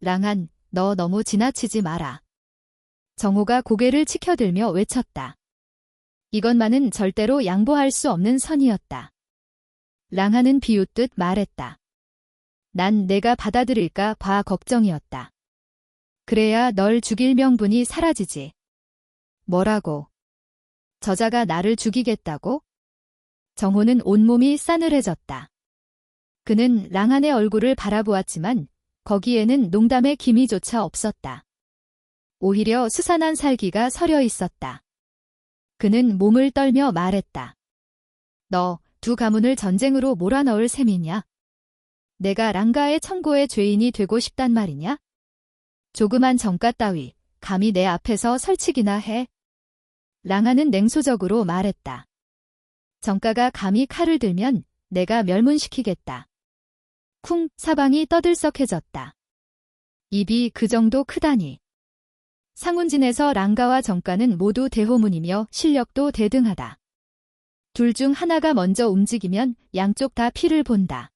랑한, 너 너무 지나치지 마라. 정호가 고개를 치켜들며 외쳤다. 이것만은 절대로 양보할 수 없는 선이었다. 랑한은 비웃듯 말했다. 난 내가 받아들일까 봐 걱정이었다. 그래야 널 죽일 명분이 사라지지. 뭐라고? 저자가 나를 죽이겠다고? 정호는 온몸이 싸늘해졌다. 그는 랑한의 얼굴을 바라보았지만 거기에는 농담의 기미조차 없었다. 오히려 수산한 살기가 서려 있었다. 그는 몸을 떨며 말했다. 너 두 가문을 전쟁으로 몰아넣을 셈이냐? 내가 랑가의 천고의 죄인이 되고 싶단 말이냐? 조그만 정가 따위 감히 내 앞에서 설치기나 해? 랑한은 냉소적으로 말했다. 정가가 감히 칼을 들면 내가 멸문시키겠다. 쿵 사방이 떠들썩해졌다. 입이 그 정도 크다니. 상운진에서 랑가와 정가는 모두 대호문이며 실력도 대등하다. 둘 중 하나가 먼저 움직이면 양쪽 다 피를 본다.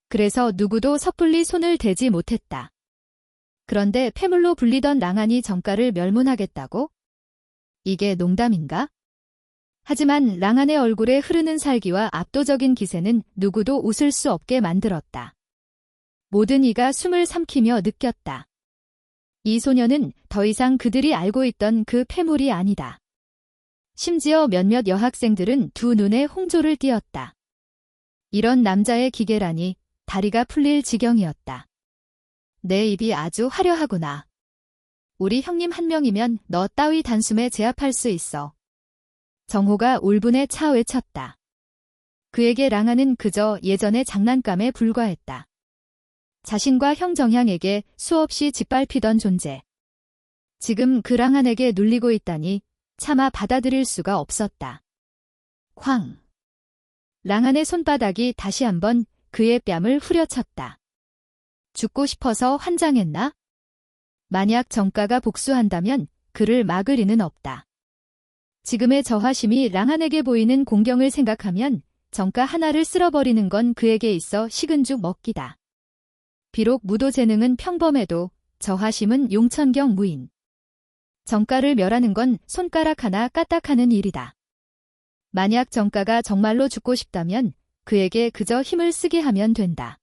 그래서 누구도 섣불리 손을 대지 못했다. 그런데 폐물로 불리던 랑한이 정가를 멸문하겠다고? 이게 농담인가? 하지만 랑한의 얼굴에 흐르는 살기와 압도적인 기세는 누구도 웃을 수 없게 만들었다. 모든 이가 숨을 삼키며 느꼈다. 이 소녀는 더 이상 그들이 알고 있던 그 폐물이 아니다. 심지어 몇몇 여학생들은 두 눈에 홍조를 띄었다. 이런 남자의 기계라니 다리가 풀릴 지경이었다. 내 입이 아주 화려하구나. 우리 형님 한 명이면 너 따위 단숨에 제압할 수 있어. 정호가 울분에 차 외쳤다. 그에게 랑한은 그저 예전의 장난감에 불과했다. 자신과 형 정향에게 수없이 짓밟히던 존재. 지금 그 랑한에게 눌리고 있다니 차마 받아들일 수가 없었다. 쾅! 랑한의 손바닥이 다시 한번 그의 뺨을 후려쳤다. 죽고 싶어서 환장했나? 만약 정가가 복수한다면 그를 막을 리는 없다. 지금의 저하심이 랑한에게 보이는 공경을 생각하면 정가 하나를 쓸어버리는 건 그에게 있어 식은 죽 먹기다. 비록 무도 재능은 평범해도 저하심은 용천경 무인. 정가를 멸하는 건 손가락 하나 까딱하는 일이다. 만약 정가가 정말로 죽고 싶다면 그에게 그저 힘을 쓰게 하면 된다.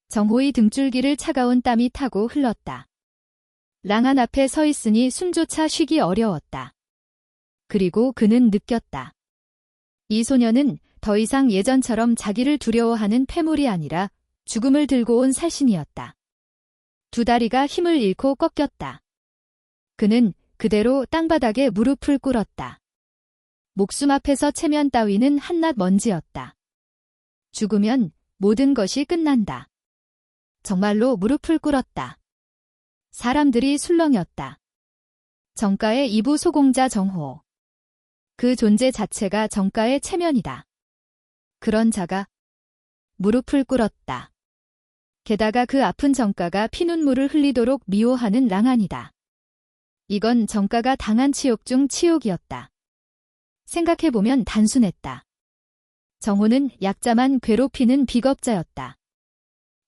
정호의 등줄기를 차가운 땀이 타고 흘렀다. 랑한 앞에 서 있으니 숨조차 쉬기 어려웠다. 그리고 그는 느꼈다. 이 소녀는 더 이상 예전처럼 자기를 두려워하는 폐물이 아니라 죽음을 들고 온 살신이었다. 두 다리가 힘을 잃고 꺾였다. 그는 그대로 땅바닥에 무릎을 꿇었다. 목숨 앞에서 체면 따위는 한낱 먼지였다. 죽으면 모든 것이 끝난다. 정말로 무릎을 꿇었다. 사람들이 술렁였다. 정가의 이부 소공자 정호. 그 존재 자체가 정가의 체면이다. 그런 자가 무릎을 꿇었다. 게다가 그 아픈 정가가 피눈물을 흘리도록 미워하는 랑한이다. 이건 정가가 당한 치욕 중 치욕이었다. 생각해보면 단순했다. 정호는 약자만 괴롭히는 비겁자였다.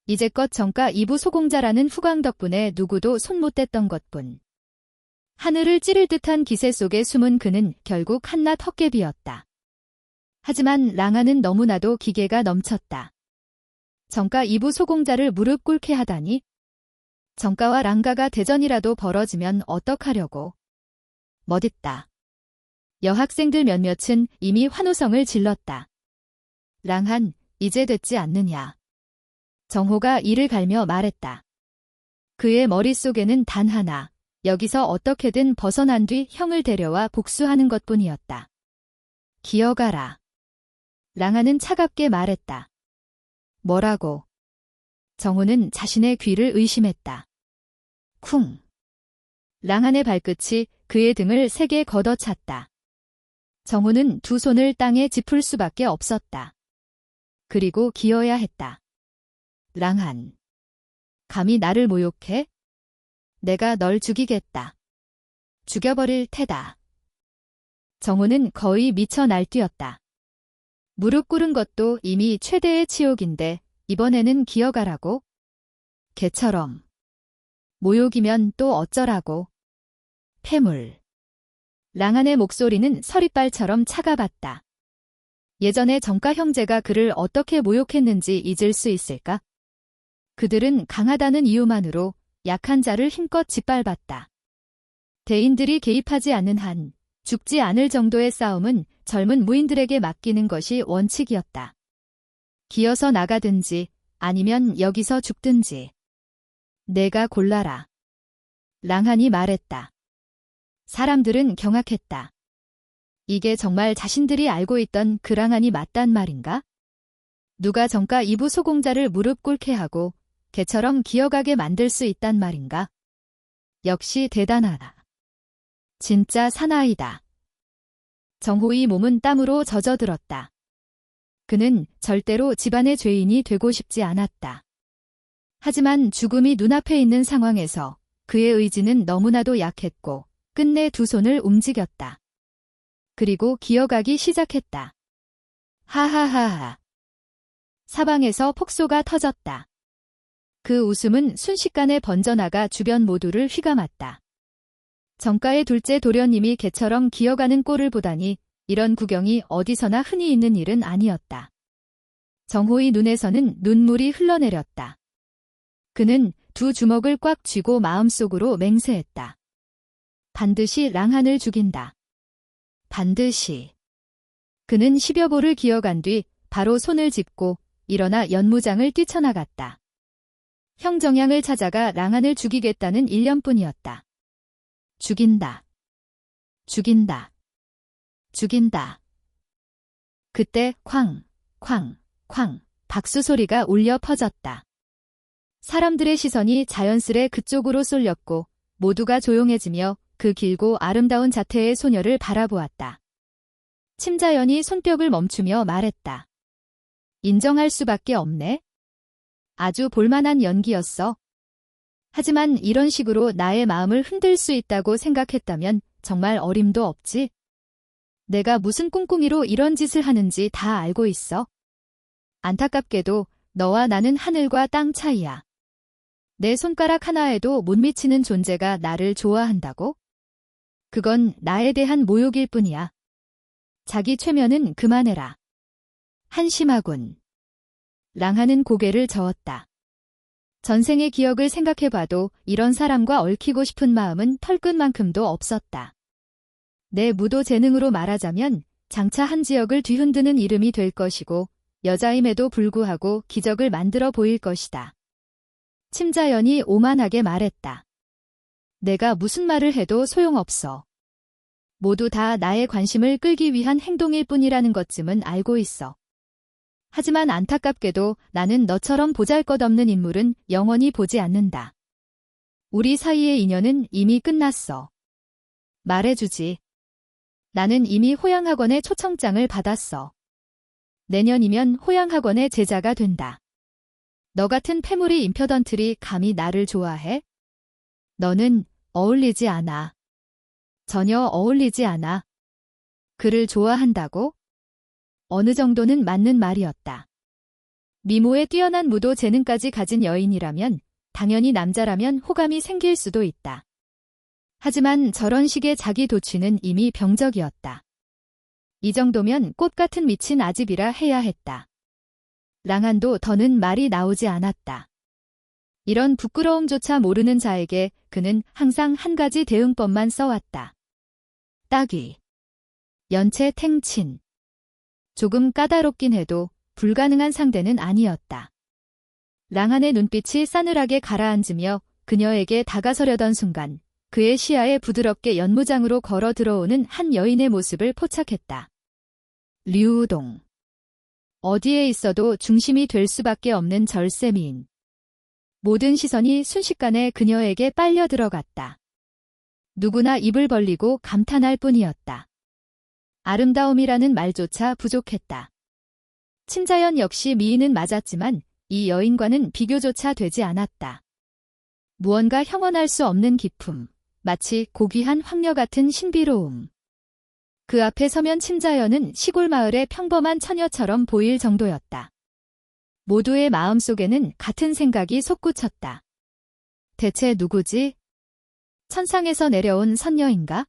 이제껏 정가 이부 소공자라는 후광 덕분에 누구도 손 못 댔던 것뿐. 하늘을 찌를 듯한 기세 속에 숨은 그는 결국 한낱 헛개비였다. 하지만 랑한은 너무나도 기계가 넘쳤다. 정가 이부 소공자를 무릎 꿇게 하다니? 정가와 랑가가 대전이라도 벌어지면 어떡하려고. 멋있다. 여학생들 몇몇은 이미 환호성을 질렀다. 랑한, 이제 됐지 않느냐. 정호가 이를 갈며 말했다. 그의 머릿속에는 단 하나, 여기서 어떻게든 벗어난 뒤 형을 데려와 복수하는 것뿐이었다. 기어가라. 랑한은 차갑게 말했다. 뭐라고? 정호는 자신의 귀를 의심했다. 쿵. 랑한의 발끝이 그의 등을 세게 걷어찼다. 정호는 두 손을 땅에 짚을 수밖에 없었다. 그리고 기어야 했다. 랑한. 감히 나를 모욕해? 내가 널 죽이겠다. 죽여버릴 테다. 정호는 거의 미쳐 날뛰었다. 무릎 꿇은 것도 이미 최대의 치욕인데 이번에는 기어가라고? 개처럼. 모욕이면 또 어쩌라고. 폐물. 랑한의 목소리는 서리빨처럼 차가봤다. 예전에 정가 형제가 그를 어떻게 모욕했는지 잊을 수 있을까? 그들은 강하다는 이유만으로 약한 자를 힘껏 짓밟았다. 대인들이 개입하지 않는 한 죽지 않을 정도의 싸움은 젊은 무인들에게 맡기는 것이 원칙이었다. 기어서 나가든지 아니면 여기서 죽든지. 내가 골라라. 랑한이 말했다. 사람들은 경악했다. 이게 정말 자신들이 알고 있던 그 랑한이 맞단 말인가? 누가 정가 2부 소공자를 무릎 꿇게 하고 개처럼 기어가게 만들 수 있단 말인가? 역시 대단하다. 진짜 사나이다. 정호의 몸은 땀으로 젖어들었다. 그는 절대로 집안의 죄인이 되고 싶지 않았다. 하지만 죽음이 눈앞에 있는 상황에서 그의 의지는 너무나도 약했고 끝내 두 손을 움직였다. 그리고 기어가기 시작했다. 하하하하. 사방에서 폭소가 터졌다. 그 웃음은 순식간에 번져나가 주변 모두를 휘감았다. 정가의 둘째 도련님이 개처럼 기어가는 꼴을 보다니 이런 구경이 어디서나 흔히 있는 일은 아니었다. 정호의 눈에서는 눈물이 흘러내렸다. 그는 두 주먹을 꽉 쥐고 마음속으로 맹세했다. 반드시 랑한을 죽인다. 반드시. 그는 10여 보를 기어간 뒤 바로 손을 짚고 일어나 연무장을 뛰쳐나갔다. 형정양을 찾아가 랑한을 죽이겠다는 일념뿐이었다. 죽인다. 죽인다. 죽인다. 그때 쾅, 쾅, 쾅 박수 소리가 울려 퍼졌다. 사람들의 시선이 자연스레 그쪽으로 쏠렸고 모두가 조용해지며 그 길고 아름다운 자태의 소녀를 바라보았다. 침자연이 손뼉을 멈추며 말했다. 인정할 수밖에 없네. 아주 볼만한 연기였어. 하지만 이런 식으로 나의 마음을 흔들 수 있다고 생각했다면 정말 어림도 없지. 내가 무슨 꿍꿍이로 이런 짓을 하는지 다 알고 있어. 안타깝게도 너와 나는 하늘과 땅 차이야. 내 손가락 하나에도 못 미치는 존재가 나를 좋아한다고? 그건 나에 대한 모욕일 뿐이야. 자기 최면은 그만해라. 한심하군. 랑한은 고개를 저었다. 전생의 기억을 생각해봐도 이런 사람과 얽히고 싶은 마음은 털끝만큼도 없었다. 내 무도 재능으로 말하자면 장차 한 지역을 뒤흔드는 이름이 될 것이고 여자임에도 불구하고 기적을 만들어 보일 것이다. 침자연이 오만하게 말했다. 내가 무슨 말을 해도 소용없어. 모두 다 나의 관심을 끌기 위한 행동일 뿐이라는 것쯤은 알고 있어. 하지만 안타깝게도 나는 너처럼 보잘것없는 인물은 영원히 보지 않는다. 우리 사이의 인연은 이미 끝났어. 말해주지. 나는 이미 호양학원의 초청장을 받았어. 내년이면 호양학원의 제자가 된다. 너 같은 패물이 임펴던틀이 감히 나를 좋아해? 너는 어울리지 않아. 전혀 어울리지 않아. 그를 좋아한다고? 어느 정도는 맞는 말이었다. 미모에 뛰어난 무도 재능까지 가진 여인이라면 당연히 남자라면 호감이 생길 수도 있다. 하지만 저런 식의 자기 도취는 이미 병적이었다. 이 정도면 꽃 같은 미친 아집이라 해야 했다. 랑한도 더는 말이 나오지 않았다. 이런 부끄러움조차 모르는 자에게 그는 항상 한 가지 대응법만 써왔다. 따귀. 연체 탱친. 조금 까다롭긴 해도 불가능한 상대는 아니었다. 랑한의 눈빛이 싸늘하게 가라앉으며 그녀에게 다가서려던 순간 그의 시야에 부드럽게 연무장으로 걸어 들어오는 한 여인의 모습을 포착했다. 류우동. 어디에 있어도 중심이 될 수밖에 없는 절세미인. 모든 시선이 순식간에 그녀에게 빨려 들어갔다. 누구나 입을 벌리고 감탄할 뿐이었다. 아름다움이라는 말조차 부족했다. 침자연 역시 미인은 맞았지만 이 여인과는 비교조차 되지 않았다. 무언가 형언할 수 없는 기품, 마치 고귀한 황녀 같은 신비로움. 그 앞에 서면 침자연은 시골 마을의 평범한 처녀처럼 보일 정도였다. 모두의 마음속에는 같은 생각이 솟구쳤다. 대체 누구지? 천상에서 내려온 선녀인가?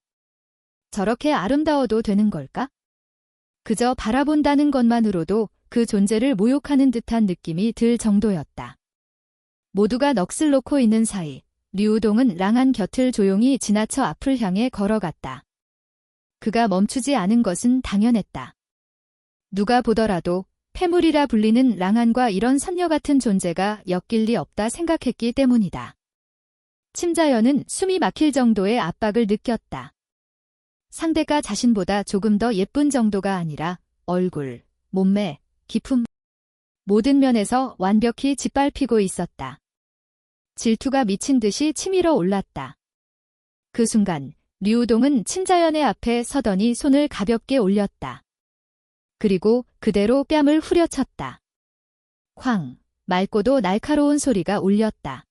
저렇게 아름다워도 되는 걸까? 그저 바라본다는 것만으로도 그 존재를 모욕하는 듯한 느낌이 들 정도였다. 모두가 넋을 놓고 있는 사이 류우동은 랑한 곁을 조용히 지나쳐 앞을 향해 걸어갔다. 그가 멈추지 않은 것은 당연했다. 누가 보더라도 폐물이라 불리는 랑한과 이런 선녀 같은 존재가 엮일 리 없다 생각했기 때문이다. 침자연은 숨이 막힐 정도의 압박을 느꼈다. 상대가 자신보다 조금 더 예쁜 정도가 아니라 얼굴, 몸매, 기품, 모든 면에서 완벽히 짓밟히고 있었다. 질투가 미친 듯이 치밀어 올랐다. 그 순간 류우동은 침자연의 앞에 서더니 손을 가볍게 올렸다. 그리고 그대로 뺨을 후려쳤다. 쾅! 맑고도 날카로운 소리가 울렸다.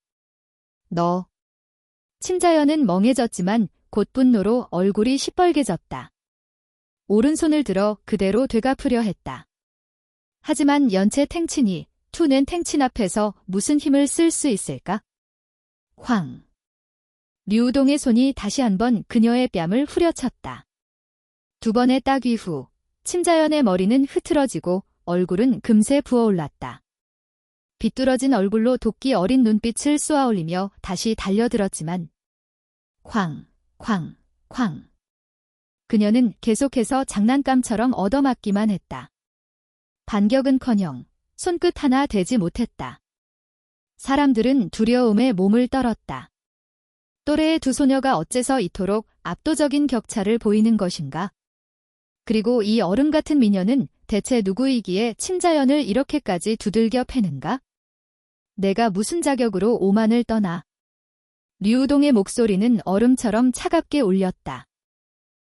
너. 침자연은 멍해졌지만 곧 분노로 얼굴이 시뻘개졌다. 오른손을 들어 그대로 되갚으려 했다. 하지만 연체 탱친이 투낸 탱친 앞에서 무슨 힘을 쓸 수 있을까? 쾅! 류우동의 손이 다시 한번 그녀의 뺨을 후려쳤다. 두 번의 따귀 후 침자연의 머리는 흐트러지고 얼굴은 금세 부어올랐다. 비뚤어진 얼굴로 도끼 어린 눈빛을 쏘아올리며 다시 달려들었지만 쾅! 쾅! 쾅! 그녀는 계속해서 장난감처럼 얻어맞기만 했다. 반격은커녕 손끝 하나 대지 못했다. 사람들은 두려움에 몸을 떨었다. 또래의 두 소녀가 어째서 이토록 압도적인 격차를 보이는 것인가? 그리고 이 얼음 같은 미녀는 대체 누구이기에 침자연을 이렇게까지 두들겨 패는가? 내가 무슨 자격으로 오만을 떠나? 류우동의 목소리는 얼음처럼 차갑게 울렸다.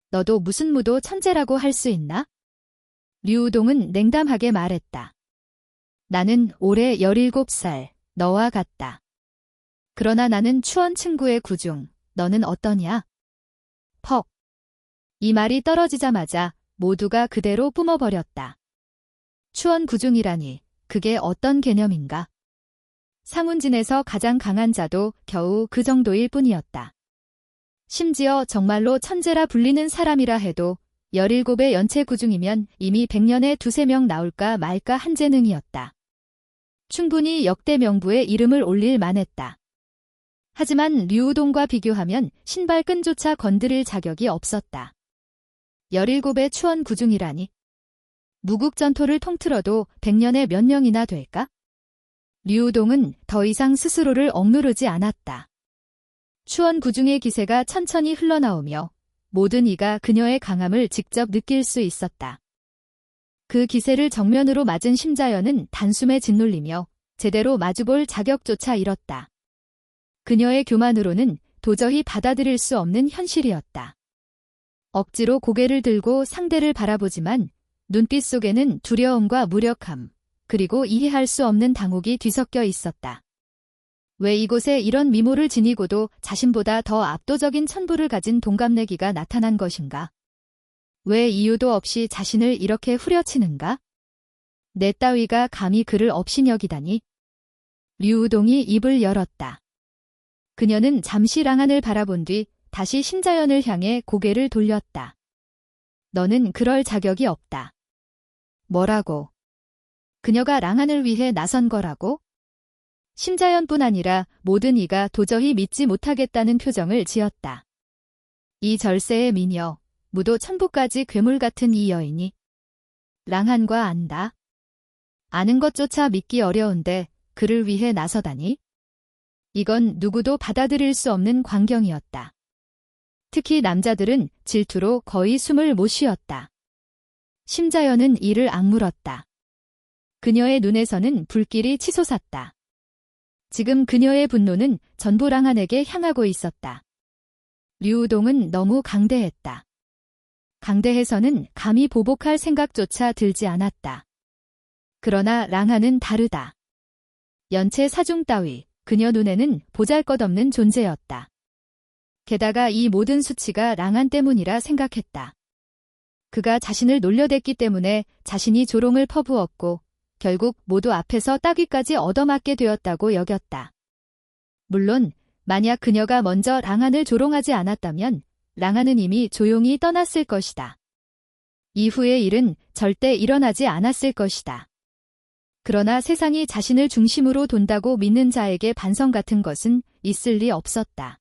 너도 무슨 무도 천재라고 할 수 있나? 류우동은 냉담하게 말했다. 나는 올해 17살, 너와 같다. 그러나 나는 추원 친구의 구중, 너는 어떠냐? 퍽. 이 말이 떨어지자마자 모두가 그대로 뿜어버렸다. 추원 구중이라니, 그게 어떤 개념인가? 상운진에서 가장 강한 자도 겨우 그 정도일 뿐이었다. 심지어 정말로 천재라 불리는 사람이라 해도 17의 연체 구중이면 이미 100년에 두세 명 나올까 말까 한 재능이었다. 충분히 역대 명부에 이름을 올릴 만했다. 하지만 류우동과 비교하면 신발끈조차 건드릴 자격이 없었다. 17의 추원 구중이라니. 무국전토를 통틀어도 100년에 몇 명이나 될까? 류우동은 더 이상 스스로를 억누르지 않았다. 추원 구중의 기세가 천천히 흘러나오며 모든 이가 그녀의 강함을 직접 느낄 수 있었다. 그 기세를 정면으로 맞은 심자연은 단숨에 짓눌리며 제대로 마주볼 자격조차 잃었다. 그녀의 교만으로는 도저히 받아들일 수 없는 현실이었다. 억지로 고개를 들고 상대를 바라보지만 눈빛 속에는 두려움과 무력함, 그리고 이해할 수 없는 당혹이 뒤섞여 있었다. 왜 이곳에 이런 미모를 지니고도 자신보다 더 압도적인 천부를 가진 동갑내기가 나타난 것인가? 왜 이유도 없이 자신을 이렇게 후려치는가? 내 따위가 감히 그를 업신여기다니? 류우동이 입을 열었다. 그녀는 잠시 랑한을 바라본 뒤 다시 심자연을 향해 고개를 돌렸다. 너는 그럴 자격이 없다. 뭐라고? 그녀가 랑한을 위해 나선 거라고? 심자연뿐 아니라 모든 이가 도저히 믿지 못하겠다는 표정을 지었다. 이 절세의 미녀, 무도 천부까지 괴물 같은 이 여인이 랑한과 안다. 아는 것조차 믿기 어려운데 그를 위해 나서다니? 이건 누구도 받아들일 수 없는 광경이었다. 특히 남자들은 질투로 거의 숨을 못 쉬었다. 심자연은 이를 악물었다. 그녀의 눈에서는 불길이 치솟았다. 지금 그녀의 분노는 전부 랑한에게 향하고 있었다. 류우동은 너무 강대했다. 강대해서는 감히 보복할 생각조차 들지 않았다. 그러나 랑한은 다르다. 연체 사중 따위, 그녀 눈에는 보잘것없는 존재였다. 게다가 이 모든 수치가 랑한 때문이라 생각했다. 그가 자신을 놀려댔기 때문에 자신이 조롱을 퍼부었고 결국 모두 앞에서 따귀까지 얻어맞게 되었다고 여겼다. 물론 만약 그녀가 먼저 랑한을 조롱하지 않았다면 랑한은 이미 조용히 떠났을 것이다. 이후의 일은 절대 일어나지 않았을 것이다. 그러나 세상이 자신을 중심으로 돈다고 믿는 자에게 반성 같은 것은 있을 리 없었다.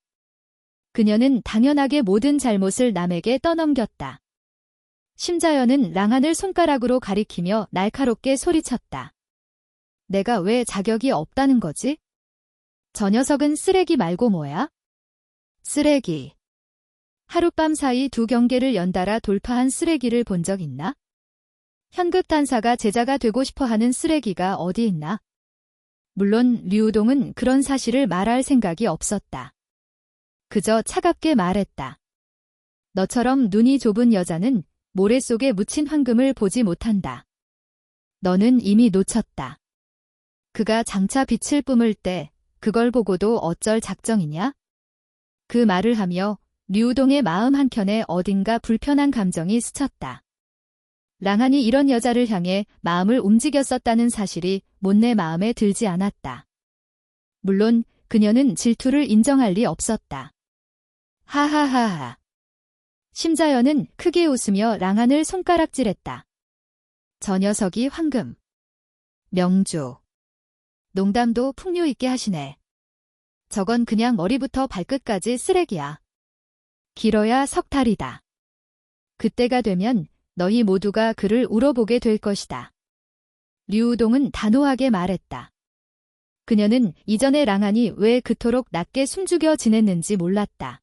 그녀는 당연하게 모든 잘못을 남에게 떠넘겼다. 심자연은 랑한을 손가락으로 가리키며 날카롭게 소리쳤다. 내가 왜 자격이 없다는 거지? 저 녀석은 쓰레기 말고 뭐야? 쓰레기. 하룻밤 사이 2경계를 연달아 돌파한 쓰레기를 본 적 있나? 현극단사가 제자가 되고 싶어하는 쓰레기가 어디 있나? 물론 류우동은 그런 사실을 말할 생각이 없었다. 그저 차갑게 말했다. 너처럼 눈이 좁은 여자는 모래 속에 묻힌 황금을 보지 못한다. 너는 이미 놓쳤다. 그가 장차 빛을 뿜을 때 그걸 보고도 어쩔 작정이냐? 그 말을 하며 류우동의 마음 한켠에 어딘가 불편한 감정이 스쳤다. 랑한이 이런 여자를 향해 마음을 움직였었다는 사실이 못내 마음에 들지 않았다. 물론 그녀는 질투를 인정할 리 없었다. 하하하하. 심자연은 크게 웃으며 랑한을 손가락질했다. 저 녀석이 황금. 명주. 농담도 풍요 있게 하시네. 저건 그냥 머리부터 발끝까지 쓰레기야. 길어야 석 달이다. 그때가 되면 너희 모두가 그를 울어보게 될 것이다. 류우동은 단호하게 말했다. 그녀는 이전에 랑한이 왜 그토록 낮게 숨죽여 지냈는지 몰랐다.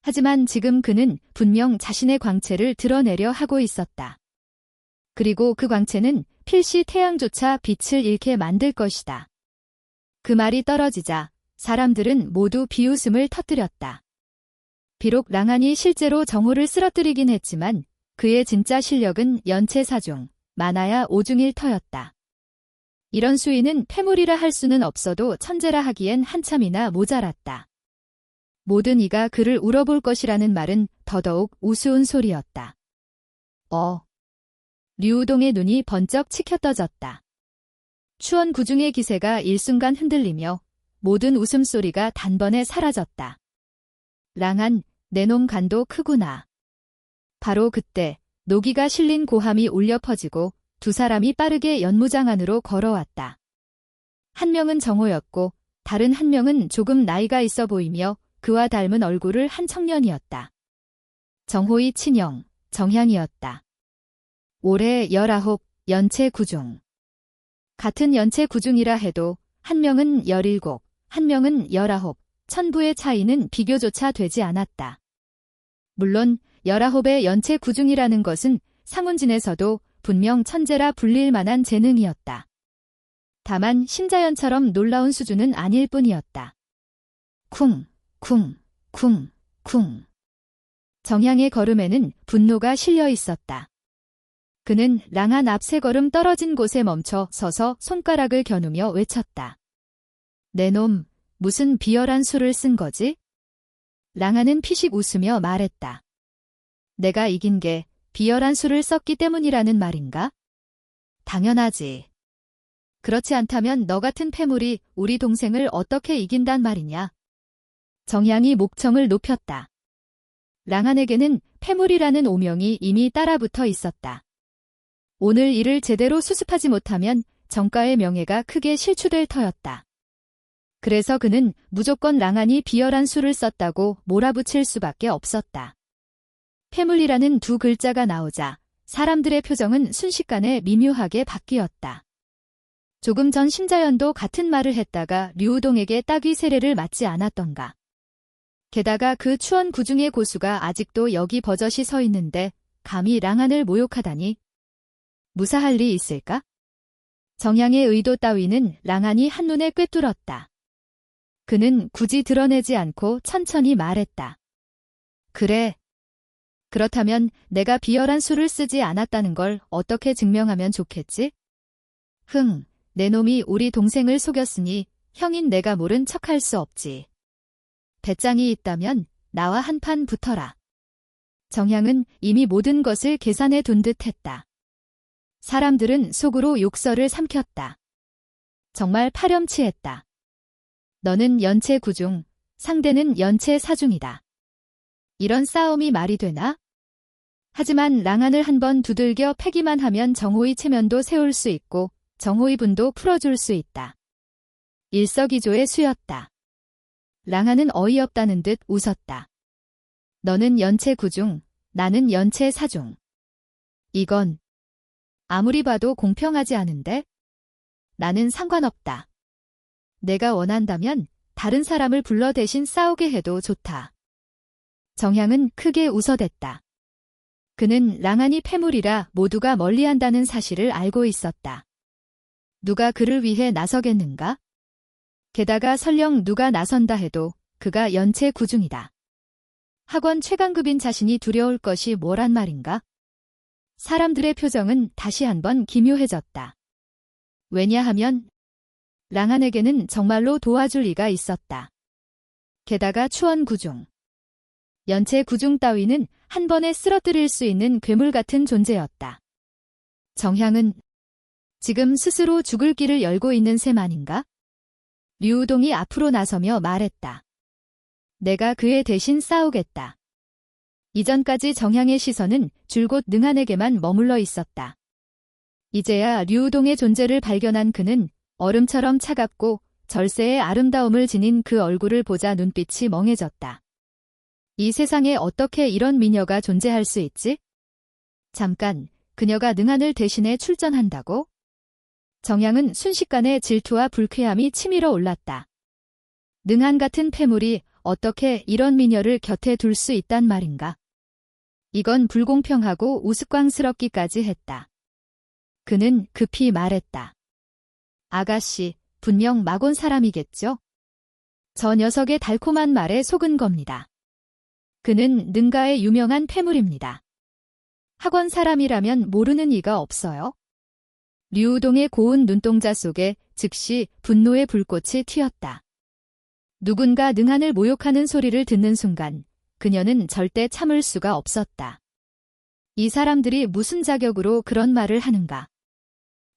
하지만 지금 그는 분명 자신의 광채를 드러내려 하고 있었다. 그리고 그 광채는 필시 태양조차 빛을 잃게 만들 것이다. 그 말이 떨어지자 사람들은 모두 비웃음을 터뜨렸다. 비록 랑한이 실제로 정호를 쓰러뜨리긴 했지만 그의 진짜 실력은 연체사중, 많아야 오중일터였다. 이런 수위는 패물이라 할 수는 없어도 천재라 하기엔 한참이나 모자랐다. 모든 이가 그를 울어볼 것이라는 말은 더더욱 우스운 소리였다. 류우동의 눈이 번쩍 치켜떠졌다. 추원 구중의 기세가 일순간 흔들리며 모든 웃음소리가 단번에 사라졌다. 랑한, 내 놈 간도 크구나. 바로 그때 노기가 실린 고함이 울려 퍼지고 두 사람이 빠르게 연무장 안으로 걸어왔다. 한 명은 정호였고 다른 한 명은 조금 나이가 있어 보이며 그와 닮은 얼굴을 한 청년이었다. 정호의 친형, 정향이었다. 올해 19, 연체 9중. 같은 연체 9중이라 해도 한 명은 17, 한 명은 19, 천부의 차이는 비교조차 되지 않았다. 물론 19의 연체 9중이라는 것은 상운진에서도 분명 천재라 불릴 만한 재능이었다. 다만 심자연처럼 놀라운 수준은 아닐 뿐이었다. 쿵, 쿵, 쿵, 쿵. 정향의 걸음에는 분노가 실려 있었다. 그는 랑한 앞 세 걸음 떨어진 곳에 멈춰 서서 손가락을 겨누며 외쳤다. 내 놈, 무슨 비열한 수를 쓴 거지? 랑한은 피식 웃으며 말했다. 내가 이긴 게 비열한 수를 썼기 때문이라는 말인가? 당연하지. 그렇지 않다면 너 같은 패물이 우리 동생을 어떻게 이긴단 말이냐? 정향이 목청을 높였다. 랑한에게는 패물이라는 오명이 이미 따라붙어 있었다. 오늘 일을 제대로 수습하지 못하면 정가의 명예가 크게 실추될 터였다. 그래서 그는 무조건 랑한이 비열한 수를 썼다고 몰아붙일 수밖에 없었다. 패물이라는 두 글자가 나오자 사람들의 표정은 순식간에 미묘하게 바뀌었다. 조금 전 심자연도 같은 말을 했다가 류우동에게 따귀 세례를 맞지 않았던가. 게다가 그 추원 구중의 고수가 아직도 여기 버젓이 서 있는데 감히 랑한을 모욕하다니. 무사할 리 있을까? 정향의 의도 따위는 랑한이 한눈에 꿰뚫었다. 그는 굳이 드러내지 않고 천천히 말했다. 그래. 그렇다면 내가 비열한 수를 쓰지 않았다는 걸 어떻게 증명하면 좋겠지? 내 놈이 우리 동생을 속였으니 형인 내가 모른 척할 수 없지. 배짱이 있다면 나와 한판 붙어라. 정향은 이미 모든 것을 계산해 둔 듯했다. 사람들은 속으로 욕설을 삼켰다. 정말 파렴치했다. 너는 연체 9중, 상대는 연체 사중이다. 이런 싸움이 말이 되나? 하지만 랑안을 한번 두들겨 패기만 하면 정호의 체면도 세울 수 있고 정호의 분도 풀어줄 수 있다. 일석이조의 수였다. 랑안은 어이없다는 듯 웃었다. 너는 연체 9중, 나는 연체 4중. 이건 아무리 봐도 공평하지 않은데? 나는 상관없다. 내가 원한다면 다른 사람을 불러 대신 싸우게 해도 좋다. 정향은 크게 웃어댔다. 그는 랑안이 패물이라 모두가 멀리한다는 사실을 알고 있었다. 누가 그를 위해 나서겠는가? 게다가 설령 누가 나선다 해도 그가 연체 9중이다. 학원 최강급인 자신이 두려울 것이 뭐란 말인가? 사람들의 표정은 다시 한번 기묘해졌다. 왜냐하면 랑안에게는 정말로 도와줄 이가 있었다. 게다가 추원 9중. 연체 9중 따위는 한 번에 쓰러뜨릴 수 있는 괴물 같은 존재였다. 정향은 지금 스스로 죽을 길을 열고 있는 셈 아닌가? 류우동이 앞으로 나서며 말했다. 내가 그의 대신 싸우겠다. 이전까지 정향의 시선은 줄곧 능한에게만 머물러 있었다. 이제야 류우동의 존재를 발견한 그는 얼음처럼 차갑고 절세의 아름다움을 지닌 그 얼굴을 보자 눈빛이 멍해졌다. 이 세상에 어떻게 이런 미녀가 존재할 수 있지? 잠깐, 그녀가 능한을 대신해 출전한다고? 정향은 순식간에 질투와 불쾌함이 치밀어 올랐다. 능한 같은 패물이 어떻게 이런 미녀를 곁에 둘 수 있단 말인가? 이건 불공평하고 우스꽝스럽기까지 했다. 그는 급히 말했다. 아가씨, 분명 막온 사람이겠죠? 저 녀석의 달콤한 말에 속은 겁니다. 그는 능가의 유명한 패물입니다. 학원 사람이라면 모르는 이가 없어요. 류우동의 고운 눈동자 속에 즉시 분노의 불꽃이 튀었다. 누군가 능한을 모욕하는 소리를 듣는 순간 그녀는 절대 참을 수가 없었다. 이 사람들이 무슨 자격으로 그런 말을 하는가?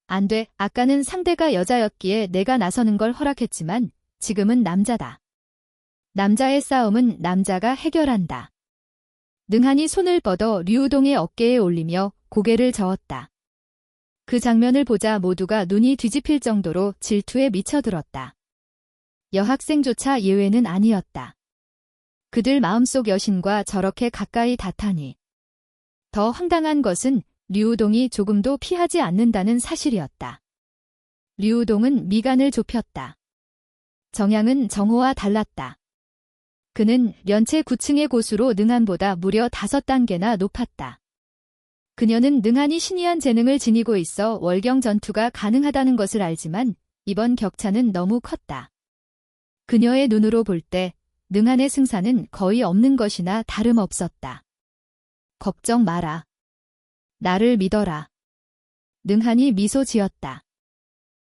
안 돼, 아까는 상대가 여자였기에 내가 나서는 걸 허락했지만 지금은 남자다. 남자의 싸움은 남자가 해결한다. 능한이 손을 뻗어 류우동의 어깨에 올리며 고개를 저었다. 그 장면을 보자 모두가 눈이 뒤집힐 정도로 질투에 미쳐들었다. 여학생조차 예외는 아니었다. 그들 마음속 여신과 저렇게 가까이 다타니. 더 황당한 것은 류우동이 조금도 피하지 않는다는 사실이었다. 류우동은 미간을 좁혔다. 정향은 정호와 달랐다. 그는 연체 9층의 고수로 능한보다 무려 5단계나 높았다. 그녀는 능한이 신이한 재능을 지니고 있어 월경 전투가 가능하다는 것을 알지만 이번 격차는 너무 컸다. 그녀의 눈으로 볼 때 능한의 승산은 거의 없는 것이나 다름없었다. 걱정 마라. 나를 믿어라. 능한이 미소 지었다.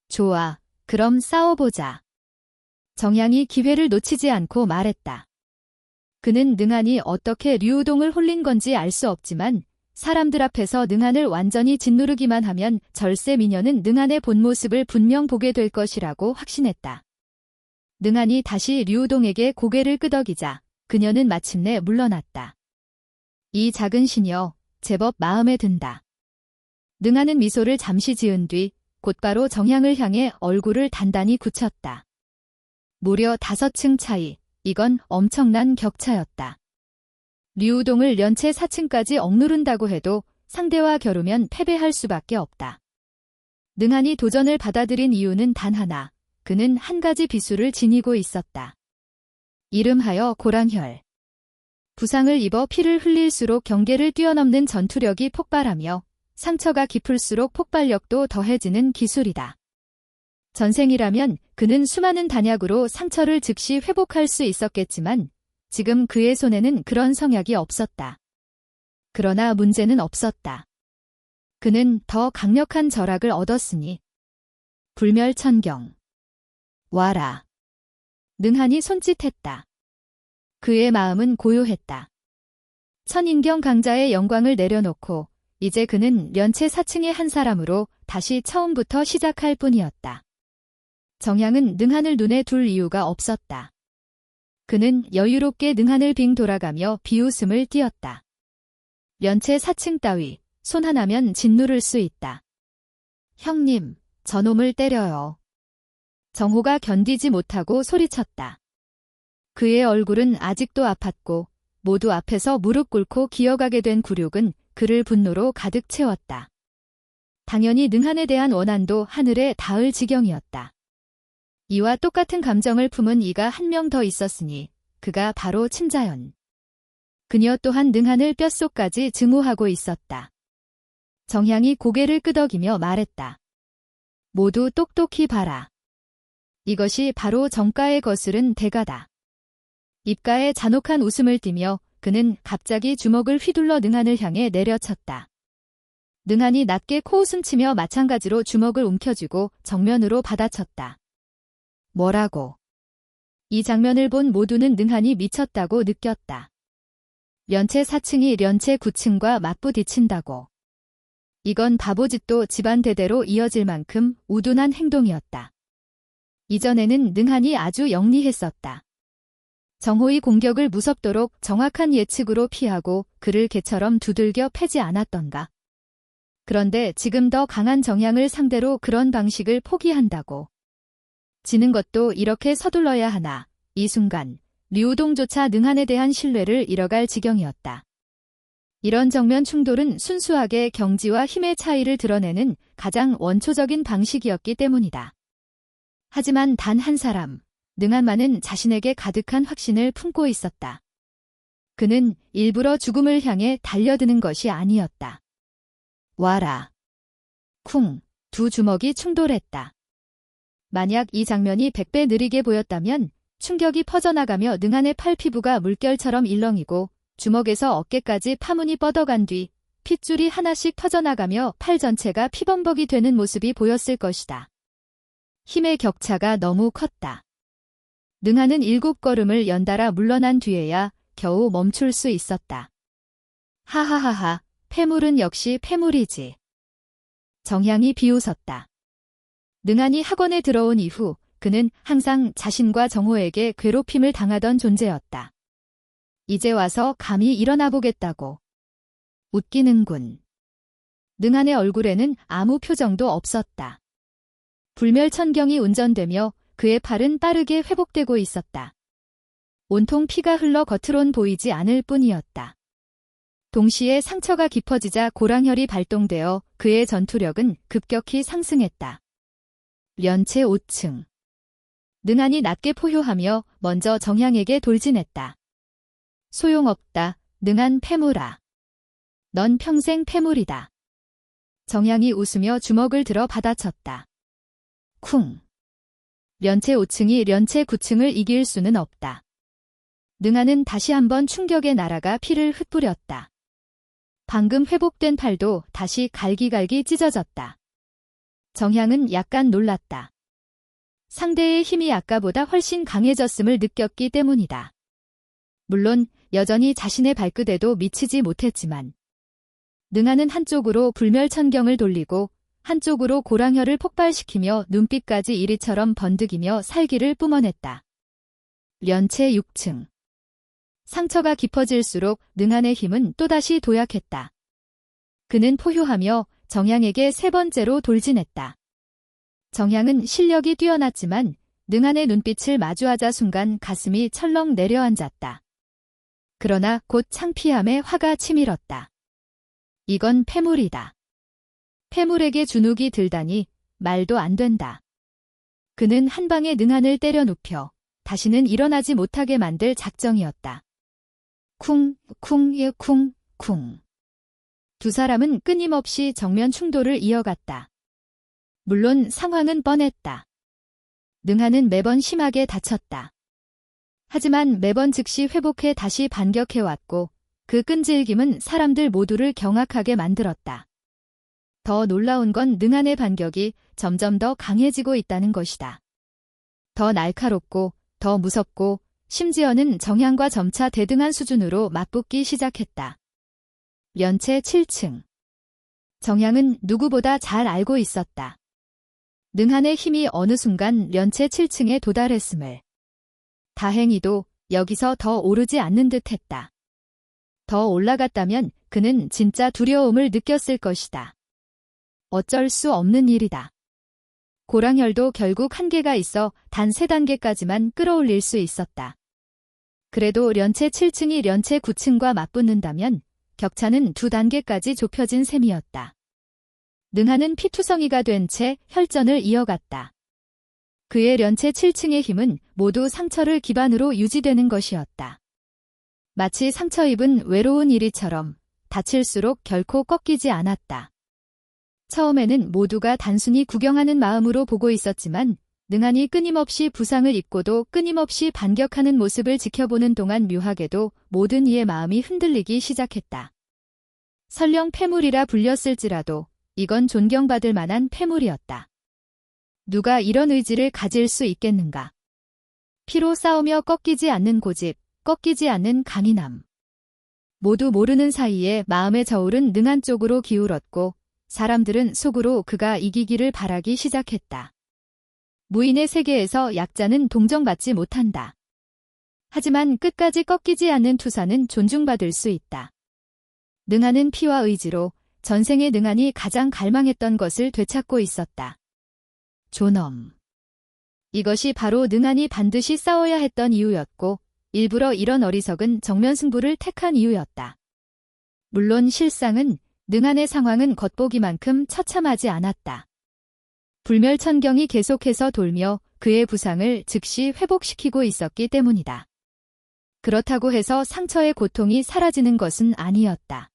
좋아, 그럼 싸워보자. 정향이 기회를 놓치지 않고 말했다. 그는 능한이 어떻게 류우동을 홀린 건지 알 수 없지만 사람들 앞에서 능한을 완전히 짓누르기만 하면 절세 미녀는 능한의 본 모습을 분명 보게 될 것이라고 확신했다. 능한이 다시 류우동에게 고개를 끄덕이자 그녀는 마침내 물러났다. 이 작은 시녀, 제법 마음에 든다. 능한은 미소를 잠시 지은 뒤 곧바로 정향을 향해 얼굴을 단단히 굳혔다. 무려 5층 차이, 이건 엄청난 격차였다. 류우동을 연체 4층까지 억누른다고 해도 상대와 겨루면 패배할 수밖에 없다. 능한이 도전을 받아들인 이유는 단 하나, 그는 한 가지 비수를 지니고 있었다. 이름하여 고랑혈. 부상을 입어 피를 흘릴수록 경계를 뛰어넘는 전투력이 폭발하며 상처가 깊을수록 폭발력도 더해지는 기술이다. 전생이라면 그는 수많은 단약으로 상처를 즉시 회복할 수 있었겠지만 지금 그의 손에는 그런 성약이 없었다. 그러나 문제는 없었다. 그는 더 강력한 절약을 얻었으니. 불멸천경. 와라. 능한이 손짓했다. 그의 마음은 고요했다. 천인경 강자의 영광을 내려놓고 이제 그는 연체 4층의 한 사람으로 다시 처음부터 시작할 뿐이었다. 정향은 능한을 눈에 둘 이유가 없었다. 그는 여유롭게 능한을 빙 돌아가며 비웃음을 띄었다. 연체 4층 따위, 손 하나면 짓누를 수 있다. 형님, 저놈을 때려요. 정호가 견디지 못하고 소리쳤다. 그의 얼굴은 아직도 아팠고 모두 앞에서 무릎 꿇고 기어가게 된 굴욕은 그를 분노로 가득 채웠다. 당연히 능한에 대한 원한도 하늘에 닿을 지경이었다. 이와 똑같은 감정을 품은 이가 한 명 더 있었으니 그가 바로 침자연. 그녀 또한 능한을 뼛속까지 증오하고 있었다. 정향이 고개를 끄덕이며 말했다. 모두 똑똑히 봐라. 이것이 바로 정가에 거스른 대가다. 입가에 잔혹한 웃음을 띠며 그는 갑자기 주먹을 휘둘러 능한을 향해 내려쳤다. 능한이 낮게 코웃음치며 마찬가지로 주먹을 움켜쥐고 정면으로 받아쳤다. 뭐라고? 이 장면을 본 모두는 능한이 미쳤다고 느꼈다. 연체 4층이 연체 9층과 맞부딪힌다고. 이건 바보짓도 집안 대대로 이어질 만큼 우둔한 행동이었다. 이전에는 능한이 아주 영리했었다. 정호의 공격을 무섭도록 정확한 예측으로 피하고 그를 개처럼 두들겨 패지 않았던가. 그런데 지금 더 강한 정향을 상대로 그런 방식을 포기한다고. 지는 것도 이렇게 서둘러야 하나. 이 순간 류우동조차 능한에 대한 신뢰를 잃어갈 지경이었다. 이런 정면 충돌은 순수하게 경지와 힘의 차이를 드러내는 가장 원초적인 방식이었기 때문이다. 하지만 단 한 사람, 능한만은 자신에게 가득한 확신을 품고 있었다. 그는 일부러 죽음을 향해 달려드는 것이 아니었다. 와라. 쿵, 두 주먹이 충돌했다. 만약 이 장면이 100배 느리게 보였다면 충격이 퍼져나가며 능한의 팔 피부가 물결처럼 일렁이고 주먹에서 어깨까지 파문이 뻗어간 뒤 핏줄이 하나씩 터져나가며 팔 전체가 피범벅이 되는 모습이 보였을 것이다. 힘의 격차가 너무 컸다. 능한은 7걸음을 연달아 물러난 뒤에야 겨우 멈출 수 있었다. 하하하하, 패물은 역시 패물이지. 정향이 비웃었다. 능한이 학원에 들어온 이후 그는 항상 자신과 정호에게 괴롭힘을 당하던 존재였다. 이제 와서 감히 일어나 보겠다고. 웃기는군. 능한의 얼굴에는 아무 표정도 없었다. 불멸천경이 운전되며 그의 팔은 빠르게 회복되고 있었다. 온통 피가 흘러 겉으론 보이지 않을 뿐이었다. 동시에 상처가 깊어지자 고랑혈이 발동되어 그의 전투력은 급격히 상승했다. 연체 5층. 능한이 낮게 포효하며 먼저 정향에게 돌진했다. 소용없다. 능한 패물아. 넌 평생 패물이다. 정향이 웃으며 주먹을 들어 받아쳤다. 쿵. 연체 5층이 연체 9층을 이길 수는 없다. 능한은 다시 한번 충격에 날아가 피를 흩뿌렸다. 방금 회복된 팔도 다시 갈기갈기 찢어졌다. 정향은 약간 놀랐다. 상대의 힘이 아까보다 훨씬 강해졌음을 느꼈기 때문이다. 물론 여전히 자신의 발끝에도 미치지 못했지만 능한은 한쪽으로 불멸천경을 돌리고 한쪽으로 고랑혈을 폭발시키며 눈빛까지 이리처럼 번득이며 살기를 뿜어냈다. 연체 6층. 상처가 깊어질수록 능한의 힘은 또다시 도약했다. 그는 포효하며 정향에게 세 번째로 돌진했다. 정향은 실력이 뛰어났지만 능한의 눈빛을 마주하자 순간 가슴이 철렁 내려앉았다. 그러나 곧 창피함에 화가 치밀었다. 이건 패물이다. 패물에게 주눅이 들다니 말도 안 된다. 그는 한 방에 능한을 때려 눕혀 다시는 일어나지 못하게 만들 작정이었다. 쿵, 쿵, 예, 쿵, 쿵. 두 사람은 끊임없이 정면 충돌을 이어갔다. 물론 상황은 뻔했다. 능한은 매번 심하게 다쳤다. 하지만 매번 즉시 회복해 다시 반격해왔고 그 끈질김은 사람들 모두를 경악하게 만들었다. 더 놀라운 건 능한의 반격이 점점 더 강해지고 있다는 것이다. 더 날카롭고 더 무섭고 심지어는 정향과 점차 대등한 수준으로 맞붙기 시작했다. 연체 7층. 정향은 누구보다 잘 알고 있었다. 능한의 힘이 어느 순간 연체 7층에 도달했음을. 다행히도 여기서 더 오르지 않는 듯 했다. 더 올라갔다면 그는 진짜 두려움을 느꼈을 것이다. 어쩔 수 없는 일이다. 고랑혈도 결국 한계가 있어 단 3단계까지만 끌어올릴 수 있었다. 그래도 련체 7층이 련체 9층과 맞붙는다면 격차는 2단계까지 좁혀진 셈이었다. 능하는 피투성이가 된 채 혈전을 이어갔다. 그의 련체 7층의 힘은 모두 상처를 기반으로 유지되는 것이었다. 마치 상처 입은 외로운 이리처럼 다칠수록 결코 꺾이지 않았다. 처음에는 모두가 단순히 구경하는 마음으로 보고 있었지만 능한이 끊임없이 부상을 입고도 끊임없이 반격하는 모습을 지켜보는 동안 묘하게도 모든 이의 마음이 흔들리기 시작했다. 설령 패물이라 불렸을지라도 이건 존경받을 만한 패물이었다. 누가 이런 의지를 가질 수 있겠는가? 피로 싸우며 꺾이지 않는 고집, 꺾이지 않는 강인함. 모두 모르는 사이에 마음의 저울은 능한 쪽으로 기울었고 사람들은 속으로 그가 이기기를 바라기 시작했다. 무인의 세계에서 약자는 동정받지 못한다. 하지만 끝까지 꺾이지 않는 투사는 존중받을 수 있다. 능한은 피와 의지로 전생의 능한이 가장 갈망했던 것을 되찾고 있었다. 존엄. 이것이 바로 능한이 반드시 싸워야 했던 이유였고 일부러 이런 어리석은 정면 승부를 택한 이유였다. 물론 실상은 능한의 상황은 겉보기만큼 처참하지 않았다. 불멸천경이 계속해서 돌며 그의 부상을 즉시 회복시키고 있었기 때문이다. 그렇다고 해서 상처의 고통이 사라지는 것은 아니었다.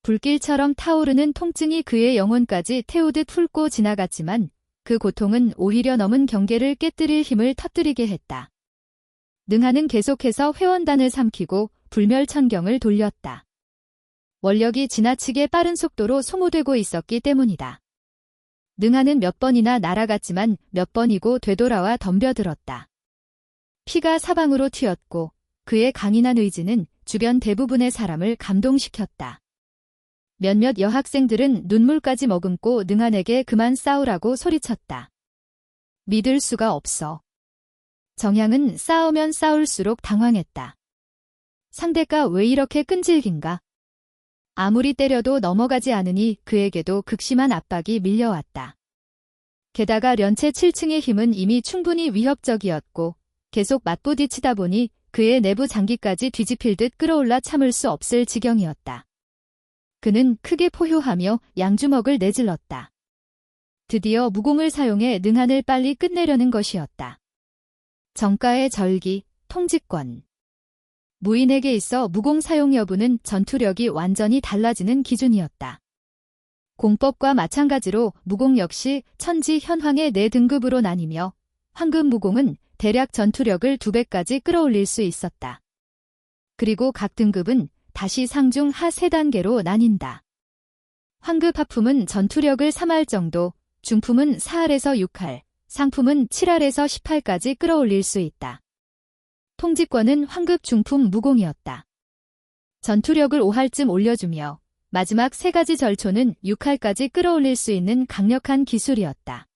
불길처럼 타오르는 통증이 그의 영혼까지 태우듯 훑고 지나갔지만 그 고통은 오히려 넘은 경계를 깨뜨릴 힘을 터뜨리게 했다. 능한은 계속해서 회원단을 삼키고 불멸천경을 돌렸다. 원력이 지나치게 빠른 속도로 소모되고 있었기 때문이다. 능한은 몇 번이나 날아갔지만 몇 번이고 되돌아와 덤벼들었다. 피가 사방으로 튀었고 그의 강인한 의지는 주변 대부분의 사람을 감동시켰다. 몇몇 여학생들은 눈물까지 머금고 능한에게 그만 싸우라고 소리쳤다. 믿을 수가 없어. 정향은 싸우면 싸울수록 당황했다. 상대가 왜 이렇게 끈질긴가? 아무리 때려도 넘어가지 않으니 그에게도 극심한 압박이 밀려왔다. 게다가 련체 7층의 힘은 이미 충분히 위협적이었고 계속 맞부딪히다 보니 그의 내부 장기까지 뒤집힐 듯 끌어올라 참을 수 없을 지경이었다. 그는 크게 포효하며 양주먹을 내질렀다. 드디어 무공을 사용해 능한을 빨리 끝내려는 것이었다. 정가의 절기, 통지권. 무인에게 있어 무공 사용 여부는 전투력이 완전히 달라지는 기준이었다. 공법과 마찬가지로 무공 역시 천지 현황의 4등급으로 나뉘며 황금 무공은 대략 전투력을 2배까지 끌어올릴 수 있었다. 그리고 각 등급은 다시 상중 하 3단계로 나뉜다. 황급 하품은 전투력을 3할 정도, 중품은 4할에서 6할, 상품은 7할에서 10할까지 끌어올릴 수 있다. 통지권은 황급 중품 무공이었다. 전투력을 5할쯤 올려주며 마지막 3가지 절초는 6할까지 끌어올릴 수 있는 강력한 기술이었다.